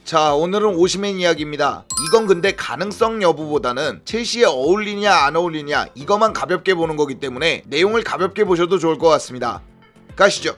자, 오늘은 오시맨 이야기입니다. 이건 근데 가능성 여부보다는 첼시에 어울리냐 안 어울리냐 이것만 가볍게 보는 거기 때문에 내용을 가볍게 보셔도 좋을 것 같습니다. 가시죠.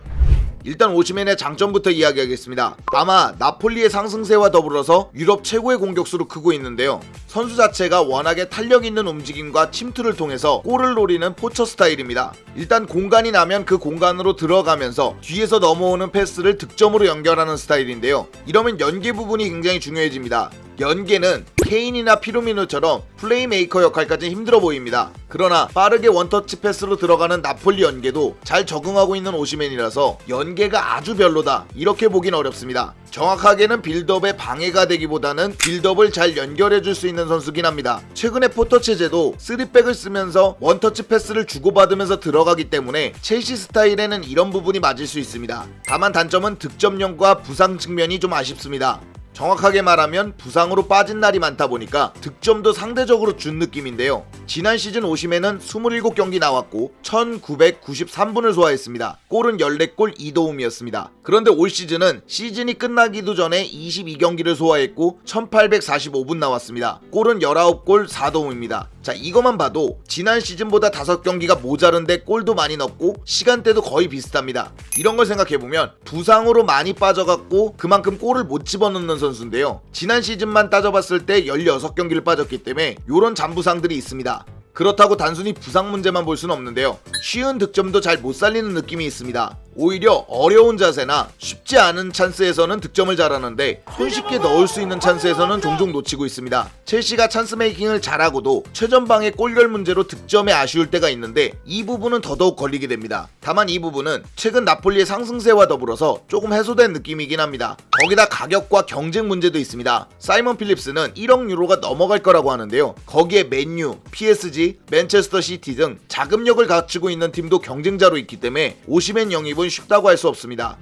일단 오시맨의 장점부터 이야기하겠습니다. 아마 나폴리의 상승세와 더불어서 유럽 최고의 공격수로 크고 있는데요. 선수 자체가 워낙에 탄력 있는 움직임과 침투를 통해서 골을 노리는 포처 스타일입니다. 일단 공간이 나면 그 공간으로 들어가면서 뒤에서 넘어오는 패스를 득점으로 연결하는 스타일인데요. 이러면 연계 부분이 굉장히 중요해집니다. 연계는 케인이나 피르미노처럼 플레이메이커 역할까지 힘들어 보입니다. 그러나 빠르게 원터치 패스로 들어가는 나폴리 연계도 잘 적응하고 있는 오시맨이라서 연계가 아주 별로다 이렇게 보긴 어렵습니다. 정확하게는 빌드업에 방해가 되기보다는 빌드업을 잘 연결해줄 수 있는 선수긴 합니다. 최근에 포터 체제도 3백을 쓰면서 원터치 패스를 주고받으면서 들어가기 때문에 첼시 스타일에는 이런 부분이 맞을 수 있습니다. 다만 단점은 득점력과 부상 측면이 좀 아쉽습니다. 정확하게 말하면 부상으로 빠진 날이 많다 보니까 득점도 상대적으로 준 느낌인데요. 지난 시즌 오시맨은 27경기 나왔고 1993분을 소화했습니다. 골은 14골 2도움이었습니다. 그런데 올 시즌은 시즌이 끝나기도 전에 22경기를 소화했고 1845분 나왔습니다. 골은 19골 4도움입니다. 자, 이것만 봐도 지난 시즌보다 5경기가 모자른데 골도 많이 넣고 시간대도 거의 비슷합니다. 이런 걸 생각해보면 부상으로 많이 빠져갖고 그만큼 골을 못 집어넣는 선수인데요. 지난 시즌만 따져봤을 때 16경기를 빠졌기 때문에 이런 잔부상들이 있습니다. 그렇다고 단순히 부상 문제만 볼 수는 없는데요. 쉬운 득점도 잘 못 살리는 느낌이 있습니다. 오히려 어려운 자세나 쉽지 않은 찬스에서는 득점을 잘하는데 손쉽게 넣을 수 있는 찬스에서는 종종 놓치고 있습니다. 첼시가 찬스 메이킹을 잘하고도 최전방의 골결 문제로 득점에 아쉬울 때가 있는데 이 부분은 더더욱 걸리게 됩니다. 다만 이 부분은 최근 나폴리의 상승세와 더불어서 조금 해소된 느낌이긴 합니다. 거기다 가격과 경쟁 문제도 있습니다. 사이먼 필립스는 1억 유로가 넘어갈 거라고 하는데요. 거기에 맨유, PSG, 맨체스터 시티 등 자금력을 갖추고 있는 팀도 경쟁자로 있기 때문에 오시맨 영입은 쉽다고 할 수 없습니다.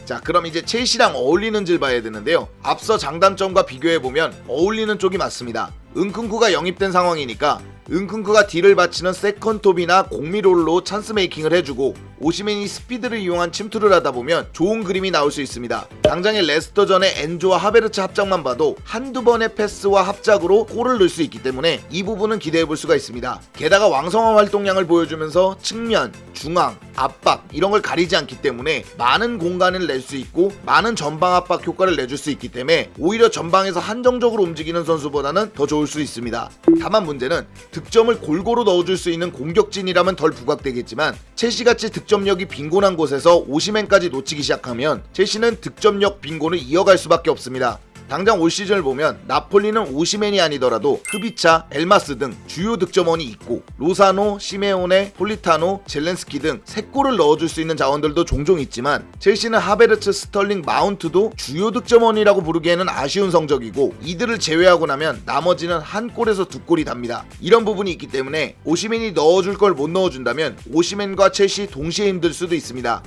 자, 그럼 이제 첼시랑 어울리는지를 봐야 되는데요. 앞서 장단점과 비교해보면 어울리는 쪽이 맞습니다. 은쿤쿠가 영입된 상황이니까 은쿤쿠가 딜을 바치는 세컨톱이나 공미롤로 찬스 메이킹을 해주고 오시맨이 스피드를 이용한 침투를 하다보면 좋은 그림이 나올 수 있습니다. 당장의 레스터전의 엔조와 하베르츠 합작만 봐도 한두 번의 패스와 합작으로 골을 넣을 수 있기 때문에 이 부분은 기대해볼 수가 있습니다. 게다가 왕성한 활동량을 보여주면서 측면, 중앙, 압박 이런 걸 가리지 않기 때문에 많은 공간을 낼 수 있고 많은 전방 압박 효과를 내줄 수 있기 때문에 오히려 전방에서 한정적으로 움직이는 선수보다는 더 좋을 수 있습니다. 다만 문제는 득점을 골고루 넣어줄 수 있는 공격진이라면 덜 부각되겠지만 첼시같이 득점력이 빈곤한 곳에서 오시맨까지 놓치기 시작하면 첼시는 득점력 빈곤을 이어갈 수밖에 없습니다. 당장 올 시즌을 보면 나폴리는 오시맨이 아니더라도 흐비차, 엘마스 등 주요 득점원이 있고 로사노, 시메오네, 폴리타노, 젤렌스키 등 3골을 넣어줄 수 있는 자원들도 종종 있지만 첼시는 하베르츠, 스털링, 마운트도 주요 득점원이라고 부르기에는 아쉬운 성적이고 이들을 제외하고 나면 나머지는 1골에서 2골이 답니다. 이런 부분이 있기 때문에 오시맨이 넣어줄 걸 못 넣어준다면 오시맨과 첼시 동시에 힘들 수도 있습니다.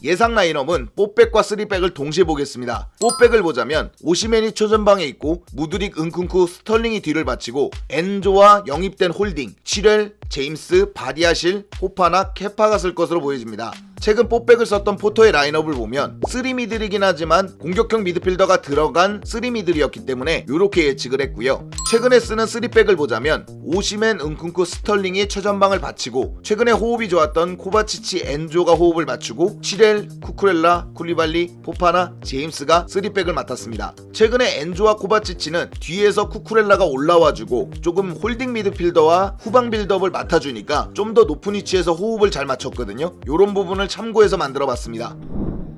예상 라인업은 4백과 3백을 동시에 보겠습니다. 4백을 보자면 오시맨이 초전방에 있고 무드릭, 은쿤쿠, 스털링이 뒤를 바치고 엔조와 영입된 홀딩, 치렐, 제임스, 바디아실, 포파나, 케파가 쓸 것으로 보여집니다. 최근 4백을 썼던 포터의 라인업을 보면 3미들이긴 하지만 공격형 미드필더가 들어간 3미들이었기 때문에 이렇게 예측을 했고요. 최근에 쓰는 3백을 보자면 오시맨, 은쿤쿠, 스털링이 최전방을 바치고 최근에 호흡이 좋았던 코바치치, 엔조가 호흡을 맞추고 치렐, 쿠쿠렐라, 쿨리발리, 포파나, 제임스가 3백을 맡았습니다. 최근에 엔조와 코바치치는 뒤에서 쿠쿠렐라가 올라와주고 조금 홀딩 미드필더와 후방 빌드업을 맡아주니까 좀 더 높은 위치에서 호흡을 잘 맞췄거든요. 이런 부분을 참고해서 만들어봤습니다.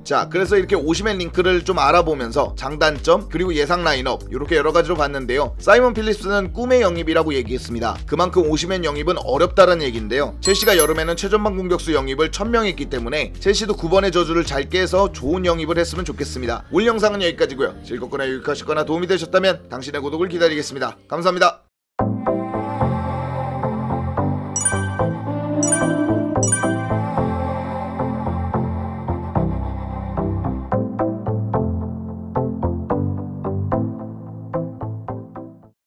자, 그래서 이렇게 오시맨 링크를 좀 알아보면서 장단점 그리고 예상 라인업 이렇게 여러가지로 봤는데요. 사이먼 필립스는 꿈의 영입이라고 얘기했습니다. 그만큼 오시맨 영입은 어렵다는 얘기인데요. 첼시가 여름에는 최전방 공격수 영입을 1000명 했기 때문에 첼시도 9번의 저주를 잘 깨서 좋은 영입을 했으면 좋겠습니다. 올 영상은 여기까지고요. 즐겁거나 유익하셨거나 도움이 되셨다면 당신의 구독을 기다리겠습니다. 감사합니다.